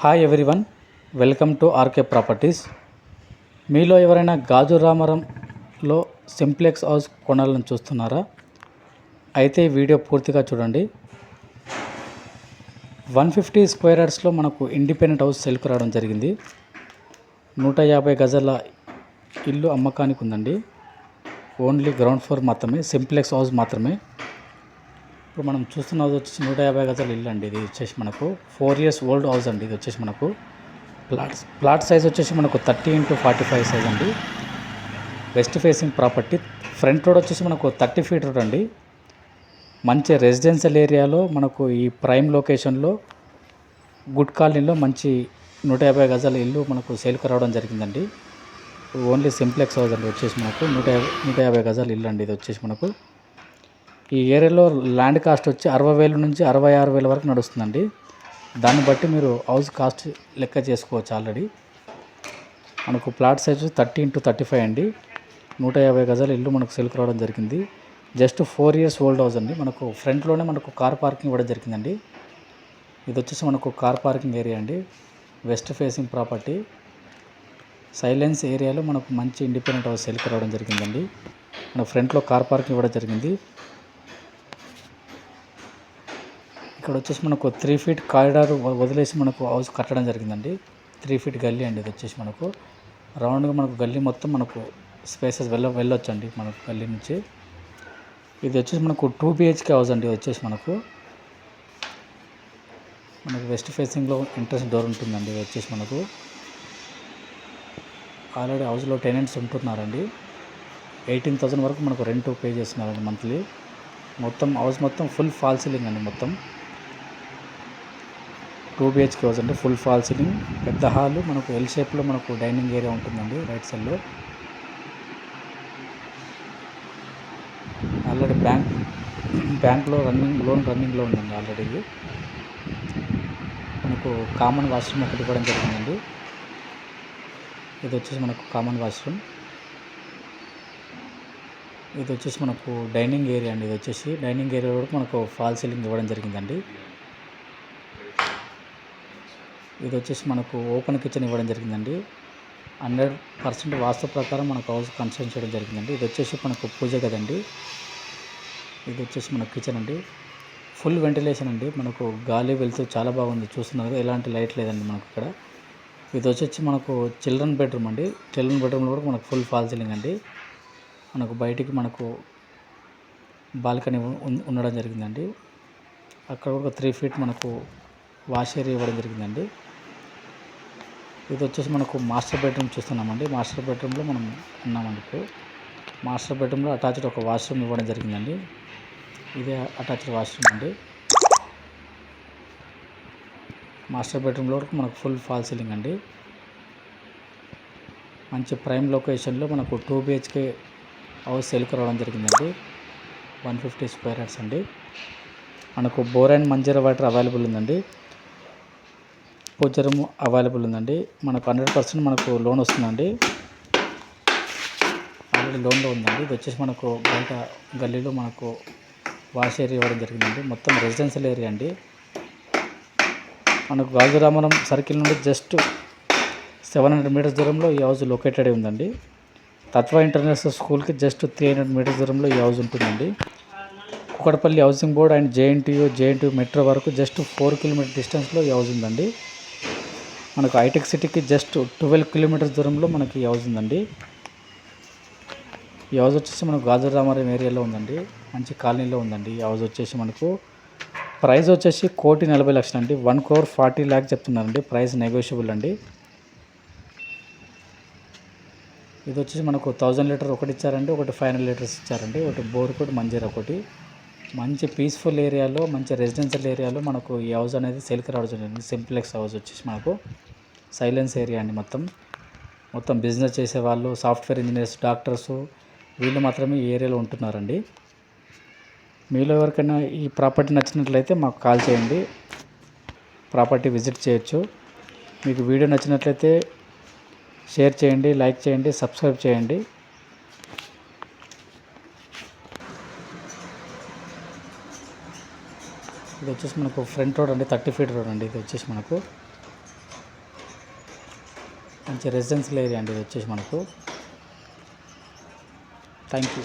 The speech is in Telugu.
Hi everyone, welcome to RK Properties. మీలో ఎవరైనా గాజు రామరంలో సింప్లెక్స్ హౌస్ కొనాలని చూస్తున్నారా? అయితే ఈ వీడియో పూర్తిగా చూడండి. 150 స్క్వేర్ యార్డ్స్లో మనకు ఇండిపెండెంట్ హౌస్ సేల్కి రావడం జరిగింది. 150 గజాల ఇల్లు అమ్మకానికి ఉందండి. ఓన్లీ గ్రౌండ్ ఫ్లోర్ మాత్రమే, సింప్లెక్స్ హౌస్ మాత్రమే. ఇప్పుడు మనం చూస్తున్న హౌస్ వచ్చేసి 150 గజాల ఇల్లు అండి. ఇది వచ్చేసి మనకు 4 years ఓల్డ్ హౌస్ అండి. ఇది వచ్చేసి మనకు ప్లాట్ సైజ్ వచ్చేసి మనకు 30x45 సైజ్ అండి. West facing property. Front road వచ్చేసి మనకు 30 feet రోడ్ అండి. మంచి రెసిడెన్షియల్ ఏరియాలో మనకు ఈ ప్రైమ్ లొకేషన్లో గుడ్ కాలనీలో మంచి 150 గజాల ఇల్లు మనకు సేల్కి రావడం జరిగిందండి. ఓన్లీ సింప్లెక్స్ హౌస్ అండి. వచ్చేసి మనకు 150 గజాల ఇల్లు అండి. ఇది వచ్చేసి మనకు ఈ ఏరియాలో ల్యాండ్ కాస్ట్ వచ్చి 60,000 నుంచి 66,000 వరకు నడుస్తుందండి. దాన్ని బట్టి మీరు హౌస్ కాస్ట్ లెక్క చేసుకోవచ్చు. ఆల్రెడీ మనకు ప్లాట్ సైజు 30x35 అండి. 150 గజాల ఇల్లు మనకు సేల్కి రావడం జరిగింది. జస్ట్ 4 years ఓల్డ్ హౌస్ అండి. మనకు ఫ్రంట్లోనే మనకు కార్ పార్కింగ్ ఇవ్వడం జరిగిందండి. ఇది వచ్చేసి మనకు కార్ పార్కింగ్ ఏరియా అండి. వెస్ట్ ఫేసింగ్ ప్రాపర్టీ, సైలెన్స్ ఏరియాలో మనకు మంచి ఇండిపెండెంట్ హౌస్ సేల్కి రావడం జరిగిందండి. మన ఫ్రంట్లో కార్ పార్కింగ్ ఇవ్వడం జరిగింది. ఇక్కడ వచ్చేసి మనకు 3 feet కారిడార్ వదిలేసి మనకు హౌస్ కట్టడం జరిగిందండి. 3 feet గల్లీ అండి. ఇది వచ్చేసి మనకు రౌండ్గా మనకు గల్లీ మొత్తం మనకు స్పేసెస్ వెళ్ళొచ్చండి మనకు గల్లీ నుంచి. ఇది వచ్చేసి మనకు 2 BHK హౌస్ అండి. వచ్చేసి మనకు వెస్ట్ ఫేసింగ్లో ఎంట్రన్స్ డోర్ ఉంటుందండి. ఇది వచ్చేసి మనకు ఆల్రెడీ హౌస్లో టెనెంట్స్ ఉంటున్నారండి. 18,000 వరకు మనకు రెంట్ పే చేస్తున్నారండి మంత్లీ. మొత్తం హౌస్ మొత్తం ఫుల్ ఫాల్ సీలింగ్ అండి. మొత్తం 2 BHK హౌస్ అండి. ఫుల్ ఫాల్ సీలింగ్, పెద్ద హాలు, మనకు ఎల్ షేప్లో మనకు డైనింగ్ ఏరియా ఉంటుందండి రైట్ సైడ్లో. ఆల్రెడీ బ్యాంక్లో లోన్ రన్నింగ్లో ఉందండి ఆల్రెడీ. మనకు కామన్ వాష్రూమ్ ఒకటి ఇవ్వడం జరిగిందండి. ఇది వచ్చేసి మనకు కామన్ వాష్రూమ్. ఇది వచ్చేసి మనకు డైనింగ్ ఏరియా అండి. ఇది వచ్చేసి డైనింగ్ ఏరియా కూడా మనకు ఫాల్ సీలింగ్ ఇవ్వడం జరిగిందండి. ఇది వచ్చేసి మనకు ఓపెన్ కిచెన్ ఇవ్వడం జరిగిందండి. 100% వాస్తు ప్రకారం మనకు హౌస్ కన్స్ట్రక్షన్ చేయడం జరిగిందండి. ఇది వచ్చేసి మనకు పూజ గదండి. ఇది వచ్చేసి మన కిచెన్ అండి. ఫుల్ వెంటిలేషన్ అండి. మనకు గాలి వెళ్తూ చాలా బాగుంది. చూస్తున్నారు, ఎలాంటి లైట్ లేదండి మనకు ఇక్కడ. ఇది వచ్చేసి మనకు చిల్డ్రన్ బెడ్రూమ్ అండి. చిల్డ్రన్ బెడ్రూమ్లో కూడా మనకు ఫుల్ ఫాల్ సీలింగ్ అండి. మనకు బయటికి మనకు బాల్కనీ ఉండడం జరిగిందండి. అక్కడ ఒక 3 feet మనకు వాష్ ఏరియా ఇవ్వడం జరిగిందండి. ఇది వచ్చేసి మనకు మాస్టర్ బెడ్రూమ్ చూస్తున్నామండి. మాస్టర్ బెడ్రూమ్లో మనం ఉన్నామండి. ఇప్పుడు మాస్టర్ బెడ్రూమ్లో అటాచ్డ్ ఒక వాష్రూమ్ ఇవ్వడం జరిగిందండి. ఇదే అటాచ్డ్ వాష్రూమ్ అండి. మాస్టర్ బెడ్రూమ్లో వరకు మనకు ఫుల్ ఫాల్ సీలింగ్ అండి. మంచి ప్రైమ్ లొకేషన్లో మనకు 2 BHK హౌస్ సేల్కి రావడం జరిగిందండి. 150 స్క్వేర్ యార్డ్స్ అండి. మనకు bore and Manjira water available ఉందండి. పూజ రూమ్ అవైలబుల్ ఉందండి. మనకు 100% మనకు లోన్ వస్తుందండి. ఆల్రెడీ లోన్లో ఉందండి. ఇది వచ్చేసి మనకు బయట గల్లీలో మనకు వాష్ ఏరియా ఇవ్వడం జరిగిందండి. మొత్తం రెసిడెన్షియల్ ఏరియా అండి. మనకు గాజురామరం సర్కిల్ నుండి జస్ట్ 700 meters దూరంలో ఈ హౌస్ లొకేటెడ్ ఉందండి. తత్వ ఇంటర్నేషనల్ స్కూల్కి జస్ట్ 300 meters దూరంలో ఈ హౌస్ ఉంటుందండి. Kukatpally housing board and JNTU metro వరకు జస్ట్ 4 kilometers డిస్టెన్స్లో ఈ హౌస్ ఉందండి. మనకు హైటెక్ సిటీకి జస్ట్ 12 kilometers దూరంలో మనకి ఈ హౌస్ ఉందండి. ఈ హౌస్ వచ్చేసి మనకు గాజురామరం ఏరియాలో ఉందండి. మంచి కాలనీలో ఉందండి. ఈ హౌస్ వచ్చేసి మనకు ప్రైస్ వచ్చేసి 1,40,00,000 అండి. 1,40,00,000 చెప్తున్నారండి. ప్రైస్ నెగోషియబుల్ అండి. ఇది వచ్చేసి మనకు 1000 లీటర్ ఒకటి ఇచ్చారండి. ఒకటి 500 liters ఇచ్చారండి. ఒకటి బోర్, ఒకటి మంజీరా, ఒకటి మంచి పీస్ఫుల్ ఏరియాలో, మంచి రెసిడెన్షియల్ ఏరియాలో మనకు ఈ హౌస్ అనేది సేల్కి రావడం జరిగింది. సింప్లెక్స్ హౌస్ వచ్చేసి మనకు సైలెన్స్ ఏరియా అండి. మొత్తం బిజినెస్ చేసేవాళ్ళు, సాఫ్ట్వేర్ ఇంజనీర్స్, డాక్టర్స్, వీళ్ళు మాత్రమే ఈ ఏరియాలో ఉంటున్నారండి. మీలో ఎవరికైనా ఈ ప్రాపర్టీ నచ్చినట్లయితే మాకు కాల్ చేయండి. ప్రాపర్టీ విజిట్ చేయొచ్చు. మీకు వీడియో నచ్చినట్లయితే షేర్ చేయండి, లైక్ చేయండి, సబ్స్క్రైబ్ చేయండి. ఇది వచ్చేసి మనకు ఫ్రంట్ రోడ్ అండి. 30 feet రోడ్ అండి. ఇది వచ్చేసి మనకు మంచి రెసిడెన్షియల్ ఏరియా అండి ఇది వచ్చేసి మనకు. Thank you.